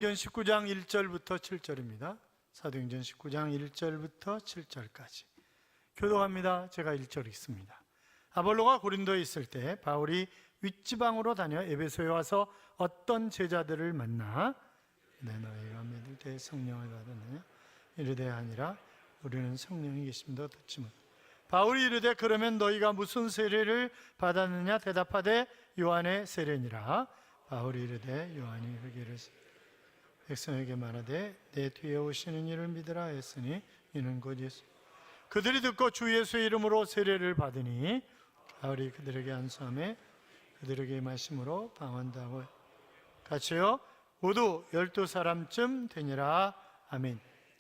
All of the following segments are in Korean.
사도행전 19장 1절부터 7절입니다. 사도행전 19장 1절부터 7절까지 교독합니다. 제가 1절 읽습니다. 아볼로가 고린도에 있을 때 바울이 윗지방으로 다녀 에베소에 와서 어떤 제자들을 만나 너희가 믿을 때 성령을 받았느냐 이르되 아니라 우리는 성령이 계심도 듣지 못. 바울이 이르되 그러면 너희가 무슨 세례를 받았느냐 대답하되 요한의 세례니라. 바울이 이르되 요한이 그기를 백성에게 말하되 내 뒤에 오시는 이를 믿으라 했으니 이는 곧 예수. 그들이 듣고 주 예수의 이름으로 세례를 받으니 바울이 그들에게 안수하며 그들에게 말씀으로 방언다고 같이요 모두 12사람쯤 되니라. 아멘.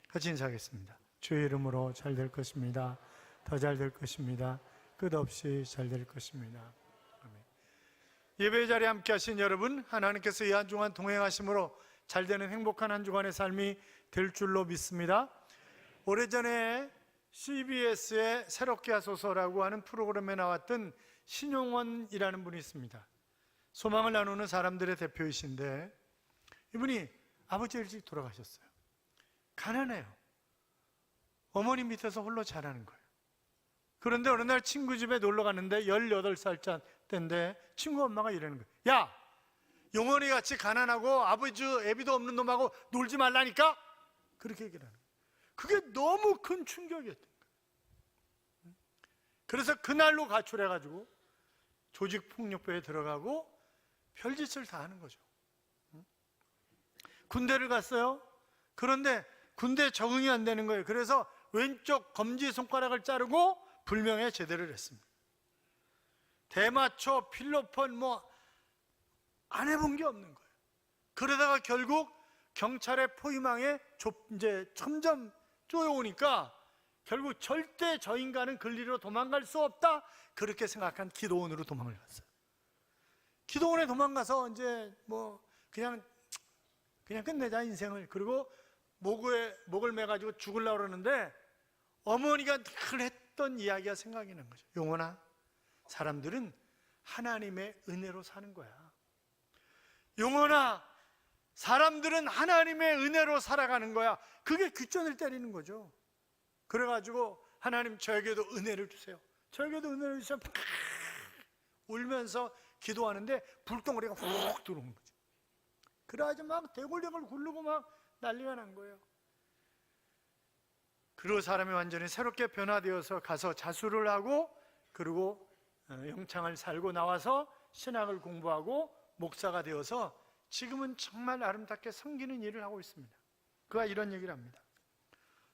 같이 인사하겠습니다. 주의 이름으로 잘 될 것입니다. 더 잘 될 것입니다. 끝없이 잘 될 것입니다. 아멘. 예배 자리에 함께 하신 여러분, 하나님께서 이 한 주간 동행하심으로 잘 되는 행복한 한 주간의 삶이 될 줄로 믿습니다. 오래전에 CBS의 새롭게 하소서라고 하는 프로그램에 나왔던 신용원이라는 분이 있습니다. 소망을 나누는 사람들의 대표이신데 이분이 아버지 일찍 돌아가셨어요. 가난해요. 어머니 밑에서 홀로 자라는 거예요. 그런데 어느 날 친구 집에 놀러 갔는데 18살짜 때인데 친구 엄마가 이러는 거예요. 야! 용원이 같이 가난하고 아버지 애비도 없는 놈하고 놀지 말라니까? 그렇게 얘기를 하는 거예요. 그게 너무 큰 충격이었던 거예요. 그래서 그날로 가출해가지고 조직폭력배에 들어가고 별짓을 다 하는 거죠. 군대를 갔어요. 그런데 군대에 적응이 안 되는 거예요. 그래서 왼쪽 검지손가락을 자르고 불명예 제대를 했습니다. 대마초, 필로폰 안 해본 게 없는 거예요. 그러다가 결국 경찰의 포위망에 이제 점점 쪼여오니까 결국 절대 저 인간은 근리로 도망갈 수 없다 그렇게 생각한 기도원으로 도망을 갔어요. 기도원에 도망가서 이제 그냥 끝내자 인생을. 그리고 목을 매가지고 죽으려고 그러는데 어머니가 늘 했던 이야기가 생각이 난 거죠. 용원아, 사람들은 하나님의 은혜로 사는 거야. 용원아, 사람들은 하나님의 은혜로 살아가는 거야. 그게 귓전을 때리는 거죠. 그래가지고 하나님 저에게도 은혜를 주세요. 저에게도 은혜를 주세요. 울면서 기도하는데 불덩어리가 훅 들어오는 거죠. 그래가지고 막 대골대골 굴르고 막 난리가 난 거예요. 그리고 사람이 완전히 새롭게 변화되어서 가서 자수를 하고 그리고 영창을 살고 나와서 신학을 공부하고 목사가 되어서 지금은 정말 아름답게 섬기는 일을 하고 있습니다. 그가 이런 얘기를 합니다.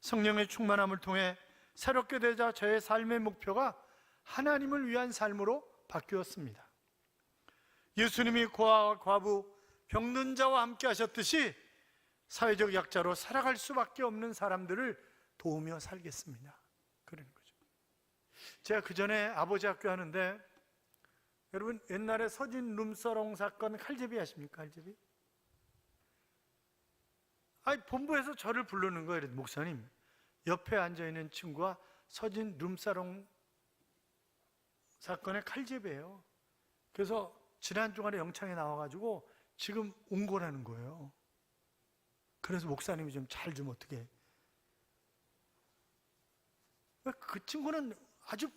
성령의 충만함을 통해 새롭게 되자 저의 삶의 목표가 하나님을 위한 삶으로 바뀌었습니다. 예수님이 고아와 과부, 병든 자와 함께 하셨듯이 사회적 약자로 살아갈 수밖에 없는 사람들을 도우며 살겠습니다. 그러는 거죠. 제가 그 전에 아버지 학교 하는데 여러분 옛날에 서진 룸사롱 사건 칼제비 아십니까? 칼제비? 본부에서 저를 부르는 거예요. 목사님, 옆에 앉아있는 친구가 서진 룸사롱 사건의 칼제비예요. 그래서 지난 주간에 영창에 나와가지고 지금 온 거라는 거예요. 그래서 목사님이 좀 잘 좀 어떻게. 그 친구는 아주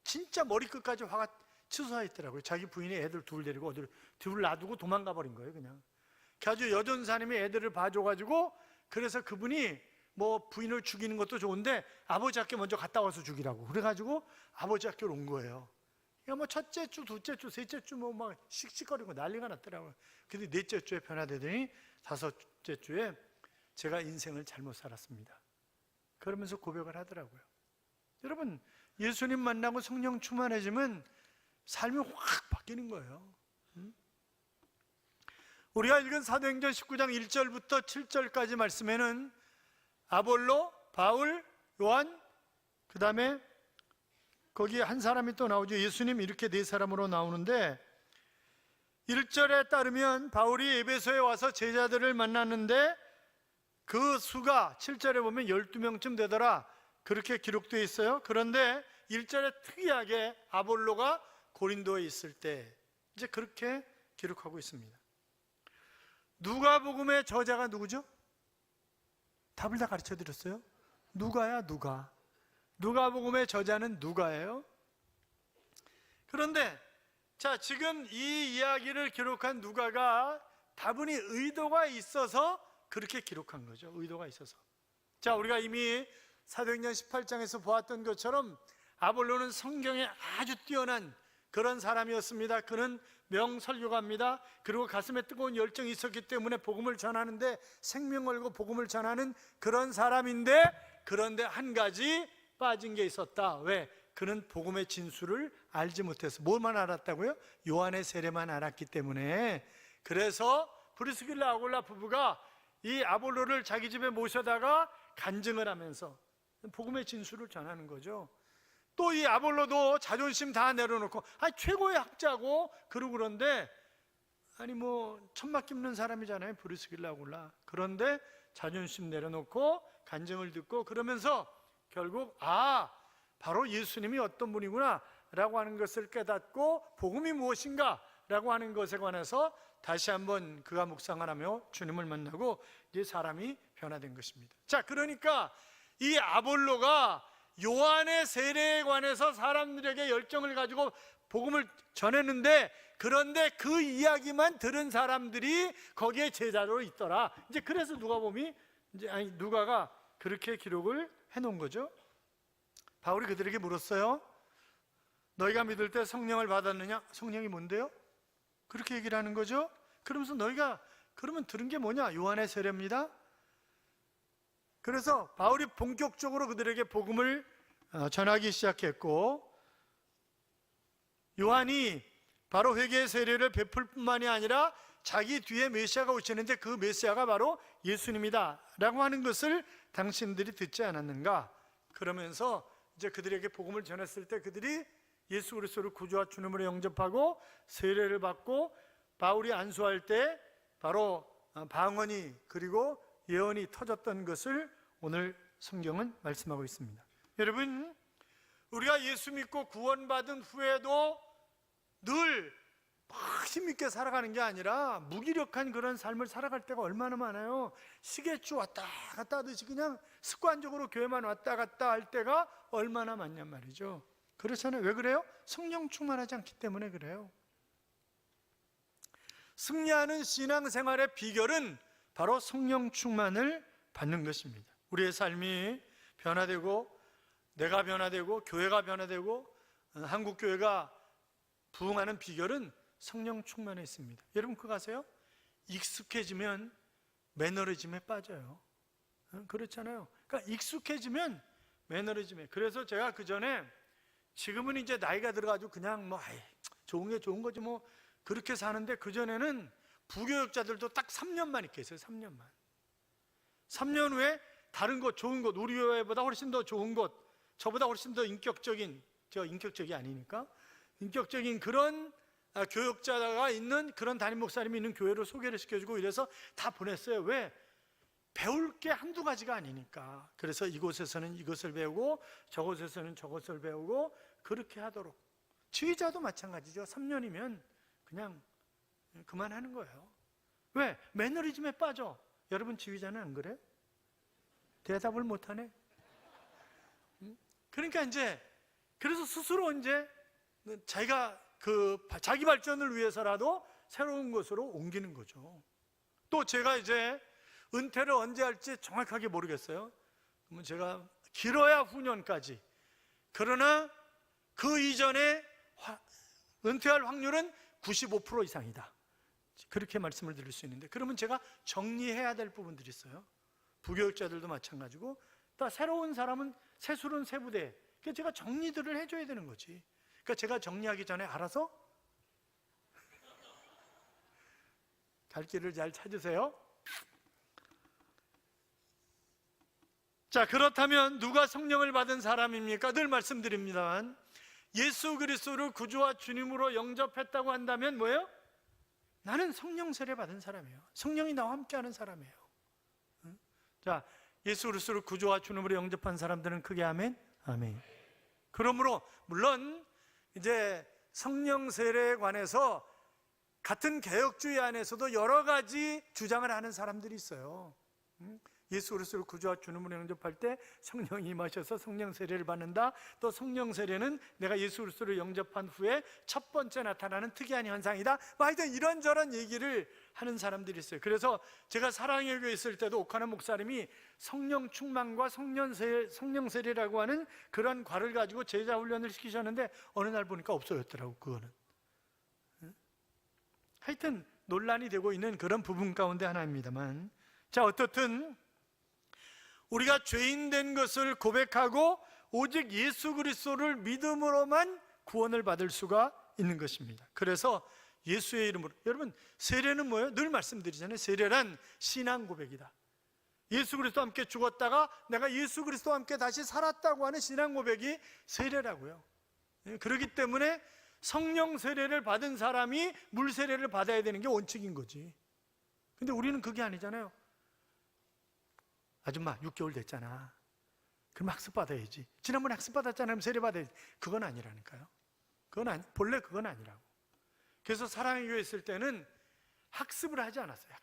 진짜 머리끝까지 화가 치솟아 있더라고요. 자기 부인이 애들 둘 데리고 어디를 둘 놔두고 도망가 버린 거예요. 그냥 아주 여전사님이 애들을 봐줘가지고 그래서 그분이 부인을 죽이는 것도 좋은데 아버지 학교 먼저 갔다 와서 죽이라고 그래가지고 아버지 학교로 온 거예요. 그러니까 첫째 주, 둘째 주, 셋째 주 막 씩씩거리고 난리가 났더라고요. 근데 넷째 주에 변화되더니 다섯째 주에 제가 인생을 잘못 살았습니다. 그러면서 고백을 하더라고요. 여러분, 예수님 만나고 성령 충만해지면 삶이 확 바뀌는 거예요. 우리가 읽은 사도행전 19장 1절부터 7절까지 말씀에는 아볼로, 바울, 요한, 그 다음에 거기에 한 사람이 또 나오죠. 예수님, 이렇게 네 사람으로 나오는데 1절에 따르면 바울이 에베소에 와서 제자들을 만났는데 그 수가 7절에 보면 12명쯤 되더라 그렇게 기록되어 있어요. 그런데 1절에 특이하게 아볼로가 고린도에 있을 때 이제 그렇게 기록하고 있습니다. 누가복음의 저자가 누구죠? 답을 다 가르쳐 드렸어요. 누가야, 누가. 누가복음의 저자는 누가예요? 그런데 자, 지금 이 이야기를 기록한 누가가 다분히 의도가 있어서 그렇게 기록한 거죠. 의도가 있어서. 자, 우리가 이미 사도행전 18장에서 보았던 것처럼 아볼로는 성경에 아주 뛰어난 그런 사람이었습니다. 그는 명설교가입니다. 그리고 가슴에 뜨거운 열정이 있었기 때문에 복음을 전하는데 생명 걸고 복음을 전하는 그런 사람인데, 그런데 한 가지 빠진 게 있었다. 왜? 그는 복음의 진수를 알지 못해서. 뭘만 알았다고요? 요한의 세례만 알았기 때문에. 그래서 브리스길라 아굴라 부부가 이 아볼로를 자기 집에 모셔다가 간증을 하면서 복음의 진수를 전하는 거죠. 또 이 아볼로도 자존심 다 내려놓고 최고의 학자고 그러고, 그런데 천막 깁는 사람이잖아요, 브리스길라 아굴라. 그런데 자존심 내려놓고 간증을 듣고 그러면서 결국 바로 예수님이 어떤 분이구나 라고 하는 것을 깨닫고 복음이 무엇인가 라고 하는 것에 관해서 다시 한번 그가 묵상을 하며 주님을 만나고 이제 사람이 변화된 것입니다. 자, 그러니까 이 아볼로가 요한의 세례에 관해서 사람들에게 열정을 가지고 복음을 전했는데, 그런데 그 이야기만 들은 사람들이 거기에 제자로 있더라. 이제 그래서 누가가 그렇게 기록을 해놓은 거죠. 바울이 그들에게 물었어요. 너희가 믿을 때 성령을 받았느냐? 성령이 뭔데요? 그렇게 얘기를 하는 거죠. 그러면서 너희가 그러면 들은 게 뭐냐? 요한의 세례입니다. 그래서 바울이 본격적으로 그들에게 복음을 전하기 시작했고, 요한이 바로 회개의 세례를 베풀 뿐만이 아니라 자기 뒤에 메시아가 오시는데 그 메시아가 바로 예수님이다 라고 하는 것을 당신들이 듣지 않았는가? 그러면서 이제 그들에게 복음을 전했을 때 그들이 예수 그리스도를 구주와 주님으로 영접하고 세례를 받고, 바울이 안수할 때 바로 방언이 그리고 예언이 터졌던 것을 오늘 성경은 말씀하고 있습니다. 여러분, 우리가 예수 믿고 구원받은 후에도 늘 힘있게 살아가는 게 아니라 무기력한 그런 삶을 살아갈 때가 얼마나 많아요. 시계추 왔다 갔다 하듯이 그냥 습관적으로 교회만 왔다 갔다 할 때가 얼마나 많냔 말이죠. 그렇잖아요. 왜 그래요? 성령 충만하지 않기 때문에 그래요. 승리하는 신앙생활의 비결은 바로 성령 충만을 받는 것입니다. 우리의 삶이 변화되고 내가 변화되고 교회가 변화되고 한국교회가 부흥하는 비결은 성령 충만에 있습니다. 여러분 그거 아세요? 익숙해지면 매너리즘에 빠져요. 그렇잖아요. 그러니까 익숙해지면 매너리즘에. 그래서 제가 그 전에, 지금은 이제 나이가 들어가지고 그냥 좋은 게 좋은 거지 그렇게 사는데, 그 전에는 부교육자들도 딱 3년만 있게 했어요. 3년만. 3년 후에 다른 곳, 좋은 곳, 우리 교회보다 훨씬 더 좋은 곳, 저보다 훨씬 더 인격적인, 저 인격적이 아니니까 인격적인 그런 교육자가 있는 그런 담임 목사님이 있는 교회로 소개를 시켜주고 이래서 다 보냈어요. 왜? 배울 게 한두 가지가 아니니까. 그래서 이곳에서는 이것을 배우고 저곳에서는 저것을 배우고 그렇게 하도록. 지휘자도 마찬가지죠. 3년이면 그냥 그만하는 거예요. 왜? 매너리즘에 빠져. 여러분 지휘자는 안 그래요? 대답을 못하네. 그러니까 이제 그래서 스스로 이제 자기가 자기 발전을 위해서라도 새로운 곳으로 옮기는 거죠. 또 제가 이제 은퇴를 언제 할지 정확하게 모르겠어요. 그러면 제가 길어야 후년까지. 그러나 그 이전에 은퇴할 확률은 95% 이상이다. 그렇게 말씀을 드릴 수 있는데, 그러면 제가 정리해야 될 부분들이 있어요. 부교육자들도 마찬가지고, 또 새로운 사람은 새술은 새부대. 그러니까 제가 정리들을 해줘야 되는 거지. 그러니까 제가 정리하기 전에 알아서 갈 길을 잘 찾으세요. 자, 그렇다면 누가 성령을 받은 사람입니까? 늘 말씀드립니다만 예수 그리스도를 구주와 주님으로 영접했다고 한다면 뭐예요? 나는 성령 세례 받은 사람이에요. 성령이 나와 함께하는 사람이에요. 자, 예수 그리스도를 구주와 주님으로 영접한 사람들은 크게 아멘? 아멘. 그러므로 물론 이제 성령 세례에 관해서 같은 개혁주의 안에서도 여러 가지 주장을 하는 사람들이 있어요. 예수 그리스도를 구주와 주님으로 영접할 때 성령이 임하셔서 성령 세례를 받는다. 또 성령 세례는 내가 예수 그리스도를 영접한 후에 첫 번째 나타나는 특이한 현상이다. 하여튼 이런저런 얘기를 하는 사람들이 있어요. 그래서 제가 사랑의 교회 있을 때도 옥하나 목사님이 성령 충만과 성령 세례라고 하는 그런 과를 가지고 제자 훈련을 시키셨는데 어느 날 보니까 없어졌더라고. 그거는 하여튼 논란이 되고 있는 그런 부분 가운데 하나입니다만, 자, 어떻든 우리가 죄인 된 것을 고백하고 오직 예수 그리스도를 믿음으로만 구원을 받을 수가 있는 것입니다. 그래서 예수의 이름으로, 여러분 세례는 뭐예요? 늘 말씀드리잖아요. 세례란 신앙 고백이다. 예수 그리스도와 함께 죽었다가 내가 예수 그리스도와 함께 다시 살았다고 하는 신앙 고백이 세례라고요. 그렇기 때문에 성령 세례를 받은 사람이 물 세례를 받아야 되는 게 원칙인 거지. 근데 우리는 그게 아니잖아요. 아줌마 6개월 됐잖아. 그럼 학습 받아야지. 지난번에 학습 받았잖아요. 그럼 세례 받아야지. 그건 아니라니까요. 본래 그건 아니라고. 그래서 사랑의 교회 있을 때는 학습을 하지 않았어요.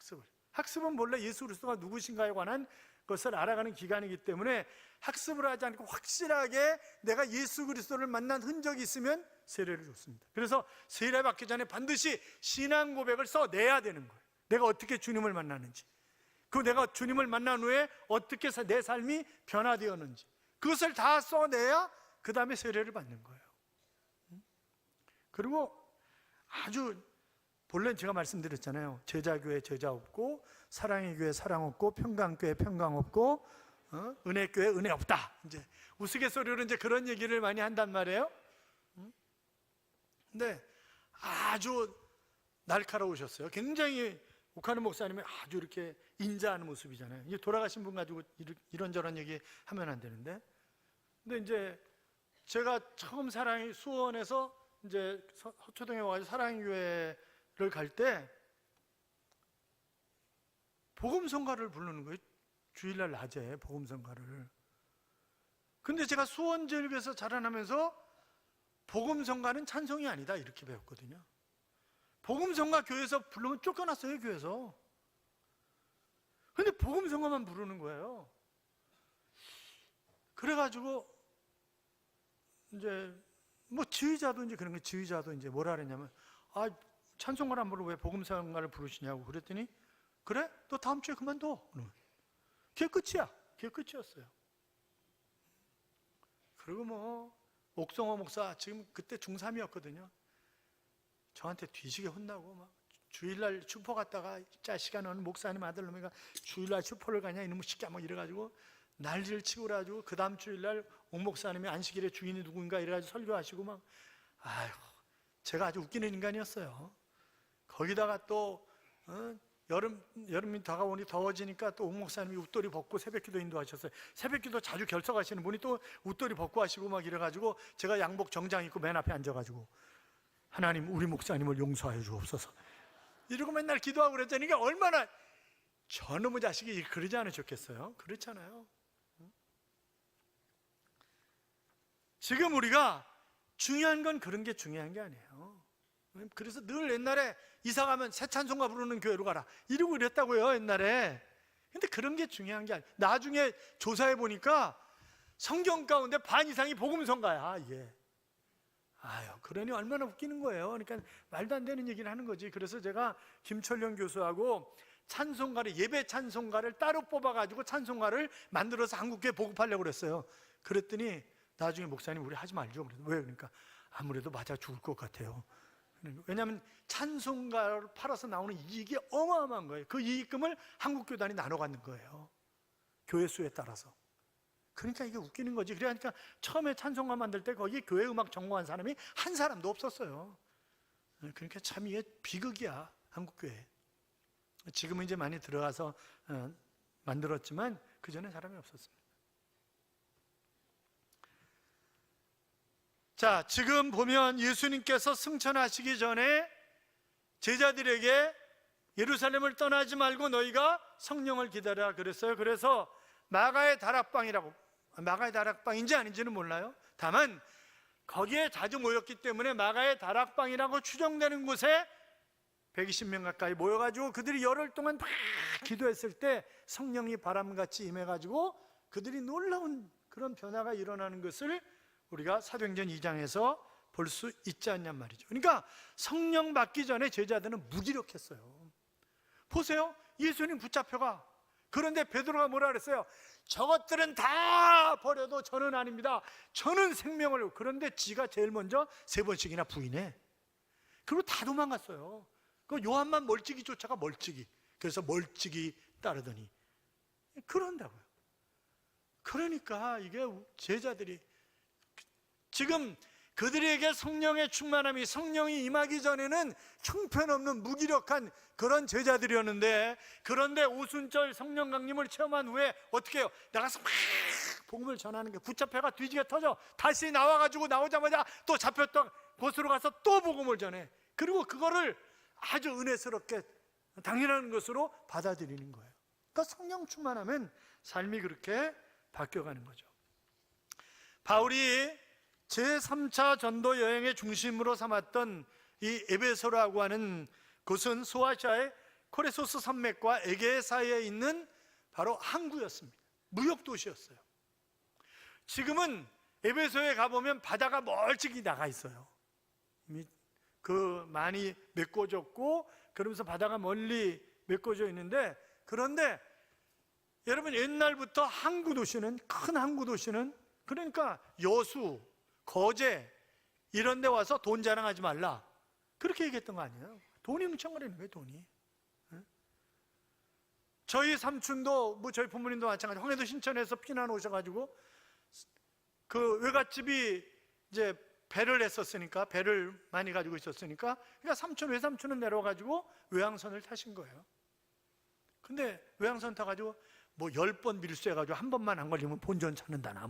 학습은 본래 예수 그리스도가 누구신가에 관한 것을 알아가는 기간이기 때문에 학습을 하지 않고 확실하게 내가 예수 그리스도를 만난 흔적이 있으면 세례를 줬습니다. 그래서 세례 받기 전에 반드시 신앙 고백을 써내야 되는 거예요. 내가 어떻게 주님을 만나는지, 그 내가 주님을 만난 후에 어떻게 내 삶이 변화되었는지, 그것을 다 써내야 그 다음에 세례를 받는 거예요. 그리고 아주 본래는 제가 말씀드렸잖아요. 제자교회 제자 없고, 사랑의 교회 사랑 없고, 평강교회 평강 없고, 은혜교회 은혜 없다. 이제 우스갯소리로 이제 그런 얘기를 많이 한단 말이에요. 근데 아주 날카로우셨어요. 굉장히 옥하는 목사님이 아주 이렇게 인자하는 모습이잖아요. 이제 돌아가신 분 가지고 이런저런 얘기 하면 안 되는데. 근데 이제 제가 처음 사랑의 수원에서 이제 서초동에 와가지고 사랑의 교회를 갈 때 복음성가를 부르는 거예요. 주일날 낮에 복음성가를. 근데 제가 수원제일교에서 자라나면서 복음성가는 찬송이 아니다 이렇게 배웠거든요. 복음성가 교회에서 부르면 쫓겨났어요, 교회에서. 근데 복음성가만 부르는 거예요. 그래가지고 이제 뭐 지휘자도 이제 그런 거, 지휘자도 이제 뭐라 그랬냐면, 아, 찬송가를 안 부르고 왜 복음성가를 부르시냐고 그랬더니, 그래? 너 다음 주에 그만둬. 그게 끝이야. 그게 끝이었어요. 그리고 뭐 옥성호 목사 지금 그때 중3이었거든요. 저한테 뒤지게 혼나고 막 주일날 슈퍼 갔다가 자식아 너는 목사님 아들놈이가 주일날 슈퍼를 가냐 이놈의 새끼야 뭐 이래가지고 난리를 치고 그래가지고 그 다음 주일날 옥 목사님이 안식일에 주인이 누군가 이래가지고 설교하시고 막, 아이고 제가 아주 웃기는 인간이었어요. 거기다가 또 여름이 다가오니 더워지니까 또 옥 목사님이 웃돌이 벗고 새벽기도 인도하셨어요. 새벽기도 자주 결석하시는 분이 또 웃돌이 벗고 하시고 막 이래가지고 제가 양복 정장 입고 맨 앞에 앉아가지고 하나님 우리 목사님을 용서하여 주옵소서 이러고 맨날 기도하고 그랬잖아요. 그러니까 얼마나 저놈의 자식이 그러지 않으셨겠어요? 그렇잖아요. 지금 우리가 중요한 건 그런 게 중요한 게 아니에요. 그래서 늘 옛날에 이사 가면 새 찬송가 부르는 교회로 가라 이러고 이랬다고요, 옛날에. 근데 그런 게 중요한 게 아니에요. 나중에 조사해 보니까 성경 가운데 반 이상이 복음성가야, 이게. 아유, 그러니 얼마나 웃기는 거예요. 그러니까 말도 안 되는 얘기를 하는 거지. 그래서 제가 김철령 교수하고 찬송가를, 예배 찬송가를 따로 뽑아가지고 찬송가를 만들어서 한국교회 보급하려고 그랬어요. 그랬더니 나중에 목사님 우리 하지 말죠. 왜? 그러니까 아무래도 맞아 죽을 것 같아요. 왜냐하면 찬송가를 팔아서 나오는 이익이 어마어마한 거예요. 그 이익금을 한국교단이 나눠 갖는 거예요, 교회 수에 따라서. 그러니까 이게 웃기는 거지. 그러니까 처음에 찬송가 만들 때 거기 교회 음악 전공한 사람이 한 사람도 없었어요. 그러니까 참 이게 비극이야, 한국교회. 지금은 이제 많이 들어가서 만들었지만 그 전에 사람이 없었습니다. 자, 지금 보면 예수님께서 승천하시기 전에 제자들에게 예루살렘을 떠나지 말고 너희가 성령을 기다려라 그랬어요. 그래서 마가의 다락방이라고, 마가의 다락방인지 아닌지는 몰라요. 다만 거기에 자주 모였기 때문에 마가의 다락방이라고 추정되는 곳에 120명 가까이 모여가지고 그들이 열흘 동안 막 기도했을 때 성령이 바람같이 임해가지고 그들이 놀라운 그런 변화가 일어나는 것을 우리가 사도행전 2장에서 볼 수 있지 않냔 말이죠. 그러니까 성령 받기 전에 제자들은 무기력했어요. 보세요, 예수님 붙잡혀가. 그런데 베드로가 뭐라 그랬어요? 저것들은 다 버려도 저는 아닙니다. 저는 생명을. 그런데 지가 제일 먼저 3번씩이나 부인해. 그리고 다 도망갔어요. 그 요한만 멀찍이 쫓아가, 멀찍이. 그래서 멀찍이 따르더니 그런다고요. 그러니까 이게 제자들이 지금 그들에게 성령의 충만함이, 성령이 임하기 전에는 형편없는 무기력한 그런 제자들이었는데, 그런데 오순절 성령 강림을 체험한 후에 어떻게 해요? 나가서 막 복음을 전하는 게, 붙잡혀가 뒤지게 터져. 다시 나와가지고 나오자마자 또 잡혔던 곳으로 가서 또 복음을 전해. 그리고 그거를 아주 은혜스럽게 당연한 것으로 받아들이는 거예요. 그러니까 성령 충만하면 삶이 그렇게 바뀌어가는 거죠. 바울이 제3차 전도 여행의 중심으로 삼았던 이 에베소라고 하는 곳은 소아시아의 코레소스 산맥과 에게 사이에 있는 바로 항구였습니다. 무역 도시였어요. 지금은 에베소에 가보면 바다가 멀찍이 나가 있어요. 이미 많이 메꿔졌고, 그러면서 바다가 멀리 메꿔져 있는데, 그런데 여러분, 옛날부터 항구 도시는, 큰 항구 도시는, 그러니까 여수, 거제 이런 데 와서 돈 자랑하지 말라, 그렇게 얘기했던 거 아니에요? 돈이 뭉쳐거리는 거예요, 돈이. 저희 삼촌도, 저희 부모님도 마찬가지, 황해도 신천에서 피난 오셔가지고 그 외갓집이 이제 배를 했었으니까, 배를 많이 가지고 있었으니까, 그러니까 외삼촌은 내려와가지고 외항선을 타신 거예요. 근데 외항선 타가지고 10번 밀수해가지고 한 번만 안 걸리면 본전 찾는다나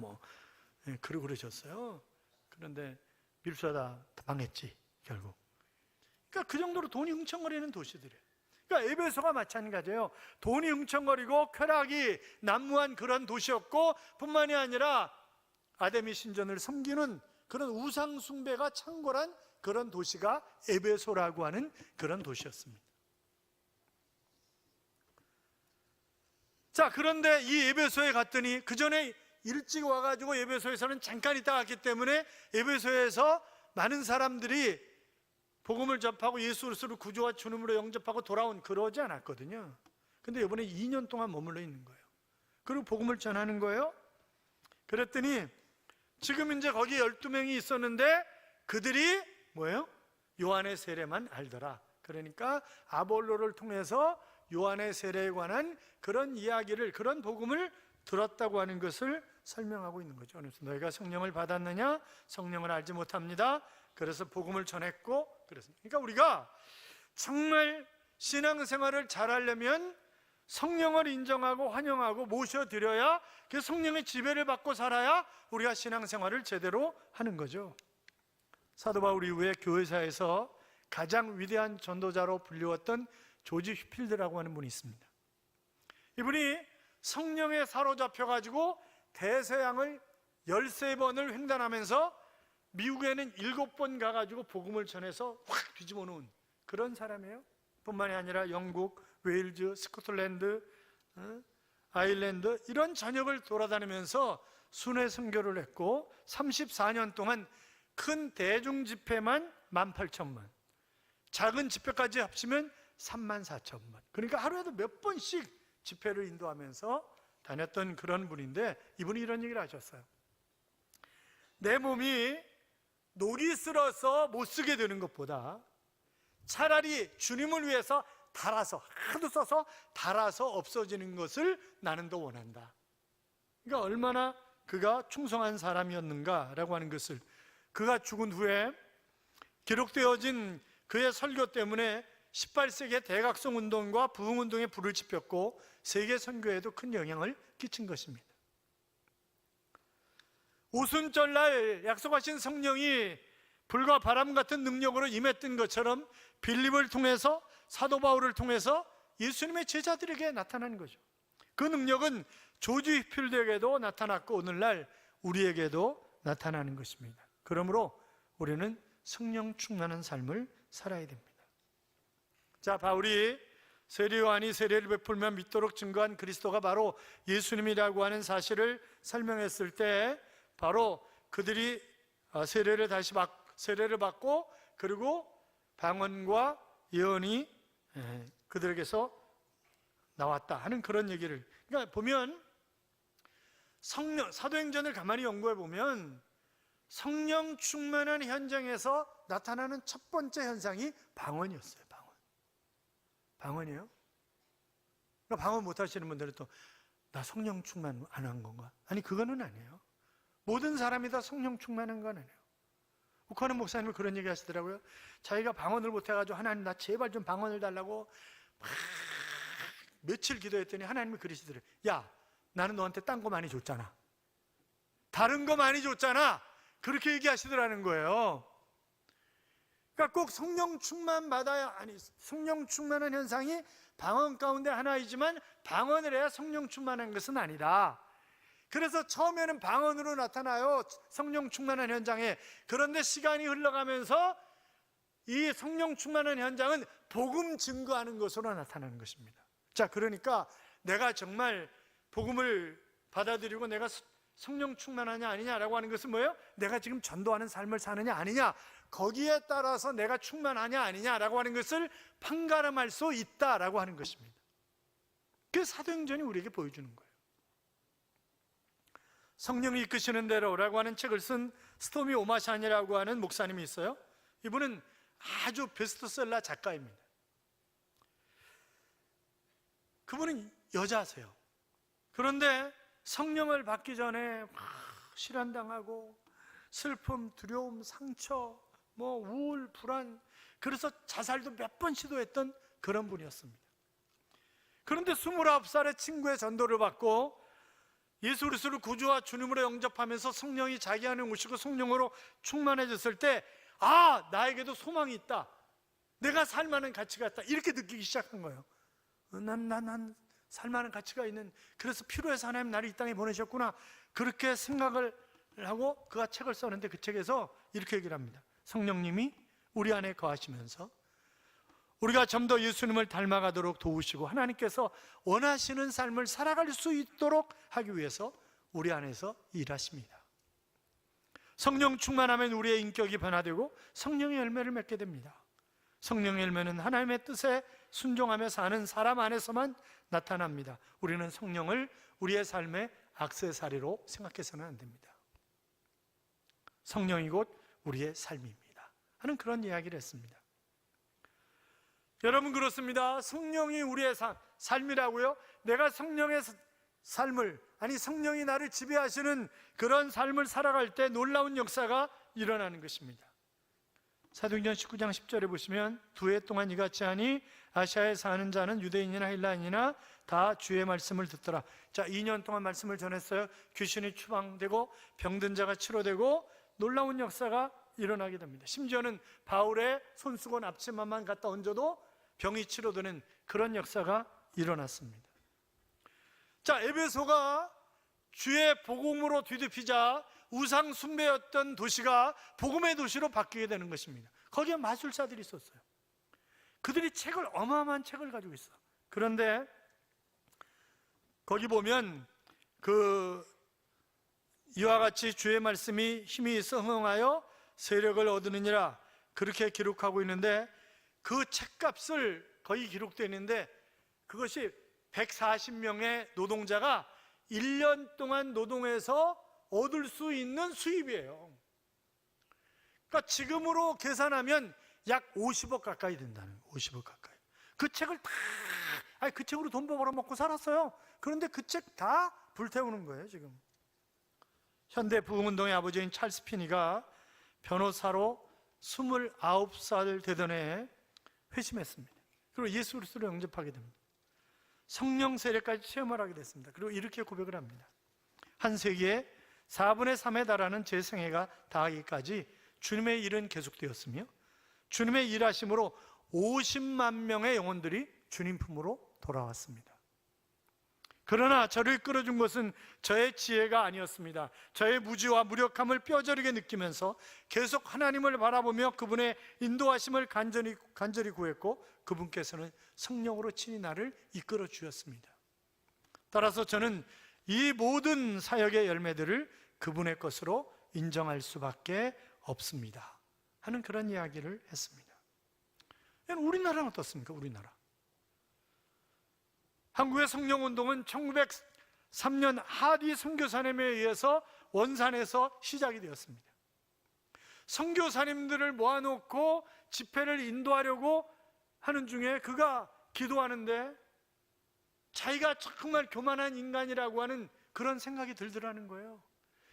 그러고 그러셨어요. 그런데 밀수하다 망했지, 결국. 그러니까 그 정도로 돈이 흥청거리는 도시들이에요. 그러니까 에베소가 마찬가지예요. 돈이 흥청거리고 쾌락이 난무한 그런 도시였고, 뿐만이 아니라 아데미 신전을 섬기는 그런 우상 숭배가 창궐한 그런 도시가 에베소라고 하는 그런 도시였습니다. 자, 그런데 이 에베소에 갔더니, 그 전에 일찍 와가지고 에베소에서는 잠깐 있다 갔기 때문에 에베소에서 많은 사람들이 복음을 접하고 예수 그리스도를 구주와 주님으로 영접하고 돌아온, 그러지 않았거든요. 근데 이번에 2년 동안 머물러 있는 거예요. 그리고 복음을 전하는 거예요. 그랬더니 지금 이제 거기 12명이 있었는데 그들이 뭐예요? 요한의 세례만 알더라. 그러니까 아볼로를 통해서 요한의 세례에 관한 그런 이야기를, 그런 복음을 들었다고 하는 것을 설명하고 있는 거죠. 그래서 너희가 성령을 받았느냐? 성령을 알지 못합니다. 그래서 복음을 전했고, 그랬습니다. 그러니까 우리가 정말 신앙생활을 잘하려면 성령을 인정하고 환영하고 모셔드려야, 그 성령의 지배를 받고 살아야 우리가 신앙생활을 제대로 하는 거죠. 사도 바울 이후에 교회사에서 가장 위대한 전도자로 불리웠던 조지 휘필드라고 하는 분이 있습니다. 이분이 성령에 사로잡혀가지고 대서양을 13번을 횡단하면서 미국에는 7번 가가지고 복음을 전해서 확 뒤집어 놓은 그런 사람이에요. 뿐만이 아니라 영국, 웨일즈, 스코틀랜드, 아일랜드 이런 전역을 돌아다니면서 순회 선교를 했고, 34년 동안 큰 대중 집회만 18,000만, 작은 집회까지 합치면 34,000만, 그러니까 하루에도 몇 번씩 집회를 인도하면서 다녔던 그런 분인데, 이분이 이런 얘기를 하셨어요. 내 몸이 녹이 슬어서 못 쓰게 되는 것보다 차라리 주님을 위해서 달아서, 하도 써서 달아서 없어지는 것을 나는 더 원한다. 그러니까 얼마나 그가 충성한 사람이었는가라고 하는 것을, 그가 죽은 후에 기록되어진 그의 설교 때문에 18세기의 대각성 운동과 부흥 운동에 불을 지폈고 세계 선교에도 큰 영향을 끼친 것입니다. 오순절날 약속하신 성령이 불과 바람 같은 능력으로 임했던 것처럼 빌립을 통해서, 사도 바울을 통해서 예수님의 제자들에게 나타난 거죠. 그 능력은 조지 휘필드에게도 나타났고 오늘날 우리에게도 나타나는 것입니다. 그러므로 우리는 성령 충만한 삶을 살아야 됩니다. 자, 바울이 세례 요한이 세례를 베풀며 믿도록 증거한 그리스도가 바로 예수님이라고 하는 사실을 설명했을 때 바로 그들이 세례를 받고 그리고 방언과 예언이 그들에게서 나왔다 하는 그런 얘기를, 그러니까 보면 사도행전을 가만히 연구해 보면 성령 충만한 현장에서 나타나는 첫 번째 현상이 방언이었어요. 방언이에요. 그러니까 방언 못 하시는 분들은 또 나 성령 충만 안 한 건가? 아니, 그거는 아니에요. 모든 사람이 다 성령 충만한 건 아니에요. 욱하는 목사님은 그런 얘기 하시더라고요. 자기가 방언을 못 해가지고 하나님 나 제발 좀 방언을 달라고 막 며칠 기도했더니 하나님이 그러시더래요. 야, 나는 너한테 딴 거 많이 줬잖아. 다른 거 많이 줬잖아. 그렇게 얘기하시더라는 거예요. 그러니까 꼭 성령 충만 받아야, 아니, 성령 충만한 현상이 방언 가운데 하나이지만 방언을 해야 성령 충만한 것은 아니다. 그래서 처음에는 방언으로 나타나요, 성령 충만한 현장에. 그런데 시간이 흘러가면서 이 성령 충만한 현장은 복음 증거하는 것으로 나타나는 것입니다. 자, 그러니까 내가 정말 복음을 받아들이고 내가 성령 충만하냐 아니냐라고 하는 것은 뭐예요? 내가 지금 전도하는 삶을 사느냐 아니냐, 거기에 따라서 내가 충만하냐 아니냐라고 하는 것을 판가름할 수 있다라고 하는 것입니다. 그 사도행전이 우리에게 보여주는 거예요. 성령이 이끄시는 대로라고 하는 책을 쓴 스토미 오마샨이라고 하는 목사님이 있어요. 이분은 아주 베스트셀러 작가입니다. 그분은 여자세요. 그런데 성령을 받기 전에 막 실현당하고 슬픔, 두려움, 상처, 우울, 불안, 그래서 자살도 몇 번 시도했던 그런 분이었습니다. 그런데 29살에 친구의 전도를 받고 예수 그리스도를 구주와 주님으로 영접하면서 성령이 자기 안에 오시고 성령으로 충만해졌을 때, 아, 나에게도 소망이 있다, 내가 살만한 가치가 있다, 이렇게 느끼기 시작한 거예요. 난 살만한 가치가 있는, 그래서 필요해서 하나님 나를 이 땅에 보내셨구나, 그렇게 생각을 하고 그가 책을 썼는데 그 책에서 이렇게 얘기를 합니다. 성령님이 우리 안에 거하시면서 우리가 좀 더 예수님을 닮아가도록 도우시고 하나님께서 원하시는 삶을 살아갈 수 있도록 하기 위해서 우리 안에서 일하십니다. 성령 충만하면 우리의 인격이 변화되고 성령의 열매를 맺게 됩니다. 성령의 열매는 하나님의 뜻에 순종하며 사는 사람 안에서만 나타납니다. 우리는 성령을 우리의 삶의 액세서리로 생각해서는 안 됩니다. 성령이 곧 우리의 삶입니다 하는 그런 이야기를 했습니다. 여러분, 그렇습니다. 성령이 우리의 삶이라고요? 내가 성령의 삶을, 아니 성령이 나를 지배하시는 그런 삶을 살아갈 때 놀라운 역사가 일어나는 것입니다. 사도행전 19장 10절에 보시면 두 해 동안 이같이 하니 아시아에 사는 자는 유대인이나 헬라인이나 다 주의 말씀을 듣더라. 자, 2년 동안 말씀을 전했어요. 귀신이 추방되고 병든 자가 치료되고 놀라운 역사가 일어나게 됩니다. 심지어는 바울의 손수건 앞치마만 갖다 얹어도 병이 치료되는 그런 역사가 일어났습니다. 자, 에베소가 주의 복음으로 뒤덮이자 우상 숭배였던 도시가 복음의 도시로 바뀌게 되는 것입니다. 거기에 마술사들이 있었어요. 그들이 어마어마한 책을 가지고 있어. 그런데 거기 보면 이와 같이 주의 말씀이 힘이 있어 흥하여 세력을 얻으느니라, 그렇게 기록하고 있는데 그 책값을 거의 기록되어 있는데 그것이 140명의 노동자가 1년 동안 노동해서 얻을 수 있는 수입이에요. 그러니까 지금으로 계산하면 약 50억 가까이 된다는 거예요. 50억 가까이. 그 책을 그 책으로 돈 벌어 먹고 살았어요. 그런데 그 책 다 불태우는 거예요, 지금. 현대 부흥운동의 아버지인 찰스 피니가 변호사로 29살 되던 해에 회심했습니다. 그리고 예수 그리스도를 영접하게 됩니다. 성령 세례까지 체험을 하게 됐습니다. 그리고 이렇게 고백을 합니다. 한 세기에 4분의 3에 달하는 제 생애가 다하기까지 주님의 일은 계속되었으며 주님의 일하심으로 50만 명의 영혼들이 주님 품으로 돌아왔습니다. 그러나 저를 이끌어준 것은 저의 지혜가 아니었습니다. 저의 무지와 무력함을 뼈저리게 느끼면서 계속 하나님을 바라보며 그분의 인도하심을 간절히 구했고, 그분께서는 성령으로 친히 나를 이끌어 주셨습니다. 따라서 저는 이 모든 사역의 열매들을 그분의 것으로 인정할 수밖에 없습니다 하는 그런 이야기를 했습니다. 우리나라는 어떻습니까? 우리나라 한국의 성령운동은 1903년 하디 선교사님에 의해서 원산에서 시작이 되었습니다. 선교사님들을 모아놓고 집회를 인도하려고 하는 중에 그가 기도하는데 자기가 정말 교만한 인간이라고 하는 그런 생각이 들더라는 거예요.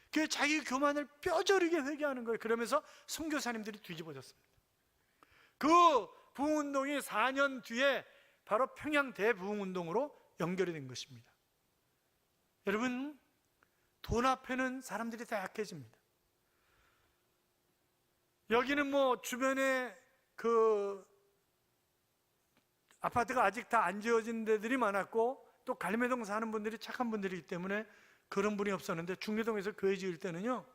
그 자기 교만을 뼈저리게 회개하는 거예요. 그러면서 선교사님들이 뒤집어졌습니다. 그 부흥운동이 4년 뒤에 바로 평양 대부흥운동으로 연결이 된 것입니다. 여러분, 돈 앞에는 사람들이 다 약해집니다. 여기는 뭐 주변에 그 아파트가 아직 다 안 지어진 데들이 많았고, 또 갈매동 사는 분들이 착한 분들이기 때문에 그런 분이 없었는데, 중계동에서 교회 지을 때는요,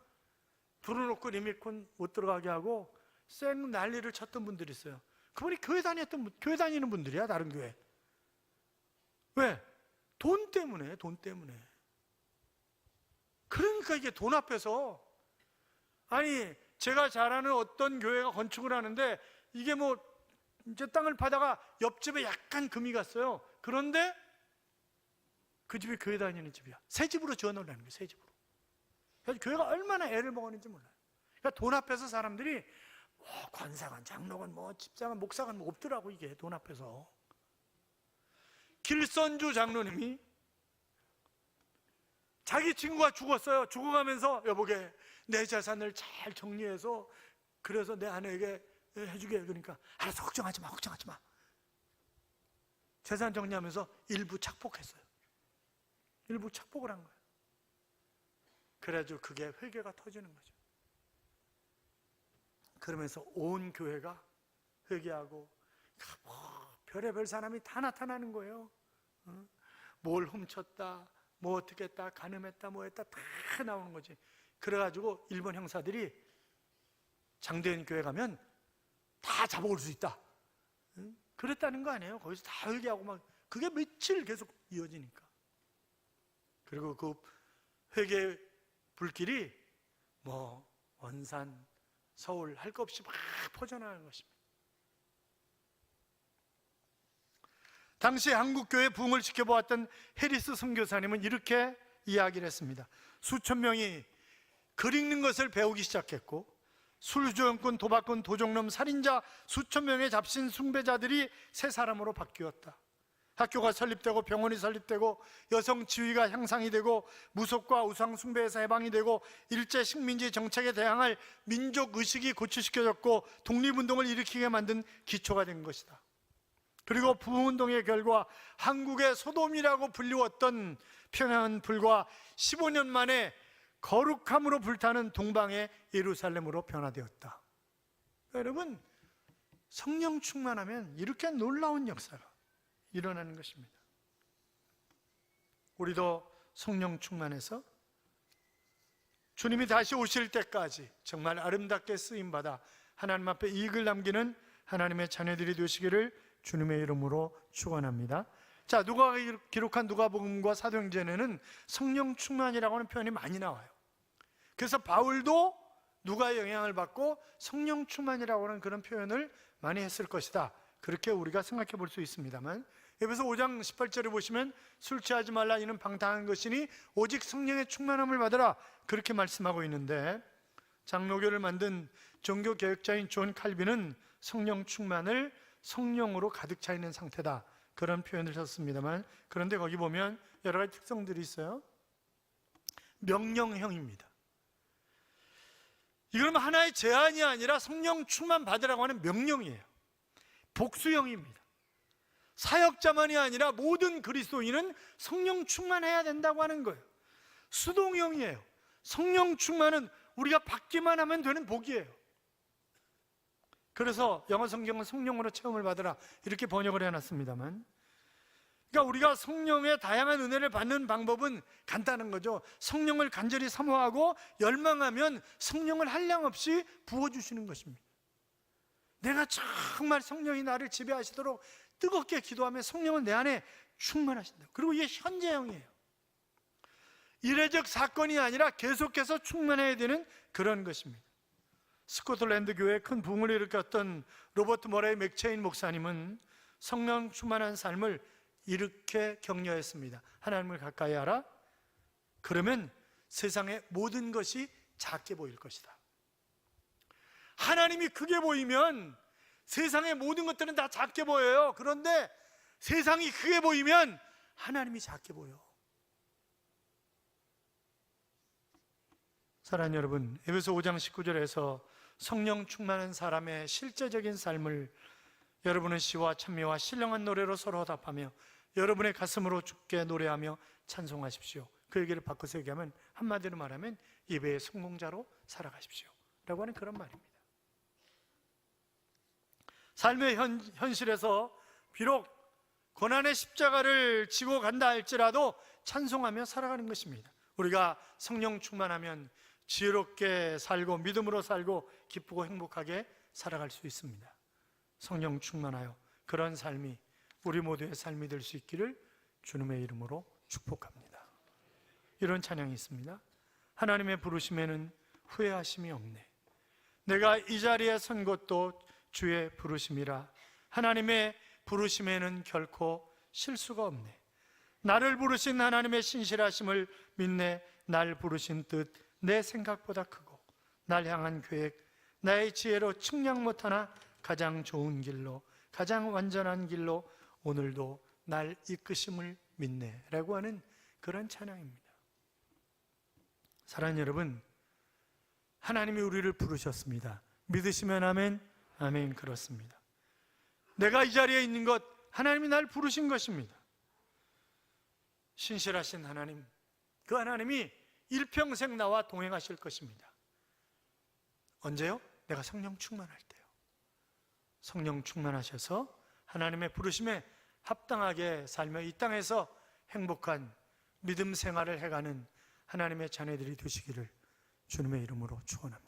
불어놓고 리모컨 못 들어가게 하고 쌩 난리를 쳤던 분들이 있어요. 그분이 교회 다니는 분들이야, 다른 교회. 왜? 돈 때문에, 돈 때문에. 그러니까 이게 돈 앞에서, 아니 제가 잘 아는 어떤 교회가 건축을 하는데 이게 뭐 이제 땅을 파다가 옆집에 약간 금이 갔어요. 그런데 그 집이 교회 다니는 집이야. 새 집으로 지어놓으라는 거예요, 새 집으로. 그래서 교회가 얼마나 애를 먹었는지 몰라요. 그러니까 돈 앞에서 사람들이 권사관, 장로관, 뭐 집사관, 목사관 뭐 없더라고. 이게 돈 앞에서. 길선주 장로님이 자기 친구가 죽었어요. 죽어가면서 여보게 내 자산을 잘 정리해서 그래서 내 아내에게 해주게. 그러니까 알았어, 걱정하지 마, 걱정하지 마. 재산 정리하면서 일부 착복했어요. 일부 착복을 한 거예요. 그래가지고 그게 회개가 터지는 거죠. 그러면서 온 교회가 회개하고 별의별 사람이 다 나타나는 거예요. 뭘 훔쳤다, 뭐 어떻게 했다, 간음했다, 뭐 했다 다 나오는 거지. 그래가지고 일본 형사들이 장대현 교회 가면 다 잡아올 수 있다, 그랬다는 거 아니에요. 거기서 다 회개하고 막 그게 며칠 계속 이어지니까. 그리고 그 회개 불길이 뭐 원산, 서울 할 것 없이 막 퍼져나가는 것입니다. 당시 한국교회 부흥을 지켜보았던 해리스 선교사님은 이렇게 이야기를 했습니다. 수천 명이 글 읽는 것을 배우기 시작했고, 술주정꾼, 도박꾼, 도적놈, 살인자 수천 명의 잡신 숭배자들이 새 사람으로 바뀌었다. 학교가 설립되고 병원이 설립되고 여성 지위가 향상이 되고 무속과 우상 숭배에서 해방이 되고 일제 식민지 정책에 대항할 민족 의식이 고취시켜졌고 독립운동을 일으키게 만든 기초가 된 것이다. 그리고 부흥운동의 결과 한국의 소돔이라고 불리웠던 평양은 불과 15년 만에 거룩함으로 불타는 동방의 예루살렘으로 변화되었다. 여러분, 성령 충만하면 이렇게 놀라운 역사가 일어나는 것입니다. 우리도 성령 충만해서 주님이 다시 오실 때까지 정말 아름답게 쓰임받아 하나님 앞에 이익을 남기는 하나님의 자녀들이 되시기를 주님의 이름으로 축원합니다. 자, 누가가 기록한 누가복음과 사도행전에는 성령 충만이라고 하는 표현이 많이 나와요. 그래서 바울도 누가의 영향을 받고 성령 충만이라고 하는 그런 표현을 많이 했을 것이다, 그렇게 우리가 생각해 볼 수 있습니다만, 에베소 5장 18절에 보시면 술 취하지 말라, 이는 방탕한 것이니 오직 성령의 충만함을 받으라, 그렇게 말씀하고 있는데, 장로교를 만든 종교개혁자인 존 칼빈은 성령 충만을 성령으로 가득 차 있는 상태다, 그런 표현을 썼습니다만, 그런데 거기 보면 여러 가지 특성들이 있어요. 명령형입니다. 이건 하나의 제한이 아니라 성령 충만 받으라고 하는 명령이에요. 복수형입니다. 사역자만이 아니라 모든 그리스도인은 성령 충만해야 된다고 하는 거예요. 수동형이에요. 성령 충만은 우리가 받기만 하면 되는 복이에요. 그래서 영어 성경은 성령으로 체험을 받으라, 이렇게 번역을 해놨습니다만, 그러니까 우리가 성령의 다양한 은혜를 받는 방법은 간단한 거죠. 성령을 간절히 사모하고 열망하면 성령을 한량없이 부어주시는 것입니다. 내가 정말 성령이 나를 지배하시도록 뜨겁게 기도하면 성령은 내 안에 충만하신다. 그리고 이게 현재형이에요. 이례적 사건이 아니라 계속해서 충만해야 되는 그런 것입니다. 스코틀랜드 교회에 큰 부흥을 일으켰던 로버트 머레이 맥체인 목사님은 성령 충만한 삶을 이렇게 격려했습니다. 하나님을 가까이 하라. 그러면 세상의 모든 것이 작게 보일 것이다. 하나님이 크게 보이면 세상의 모든 것들은 다 작게 보여요. 그런데 세상이 크게 보이면 하나님이 작게 보여. 사랑하는 여러분, 에베소 5장 19절에서 성령 충만한 사람의 실제적인 삶을 여러분은 시와 찬미와 신령한 노래로 서로 답하며 여러분의 가슴으로 주께 노래하며 찬송하십시오. 그 얘기를 바꿔서 얘기하면, 한마디로 말하면 예배의 성공자로 살아가십시오 라고 하는 그런 말입니다. 삶의 현실에서 비록 고난의 십자가를 지고 간다 할지라도 찬송하며 살아가는 것입니다. 우리가 성령 충만하면 지혜롭게 살고 믿음으로 살고 기쁘고 행복하게 살아갈 수 있습니다. 성령 충만하여 그런 삶이 우리 모두의 삶이 될 수 있기를 주님의 이름으로 축복합니다. 이런 찬양이 있습니다. 하나님의 부르심에는 후회하심이 없네. 내가 이 자리에 선 것도 주의 부르심이라. 하나님의 부르심에는 결코 실수가 없네. 나를 부르신 하나님의 신실하심을 믿네. 날 부르신 뜻 내 생각보다 크고 날 향한 계획 나의 지혜로 측량 못하나 가장 좋은 길로 가장 완전한 길로 오늘도 날 이끄심을 믿네 라고 하는 그런 찬양입니다. 사랑하는 여러분, 하나님이 우리를 부르셨습니다. 믿으시면 아멘, 아멘. 그렇습니다. 내가 이 자리에 있는 것 하나님이 날 부르신 것입니다. 신실하신 하나님, 그 하나님이 일평생 나와 동행하실 것입니다. 언제요? 내가 성령 충만할 때요. 성령 충만하셔서 하나님의 부르심에 합당하게 살며 이 땅에서 행복한 믿음 생활을 해가는 하나님의 자녀들이 되시기를 주님의 이름으로 축원합니다.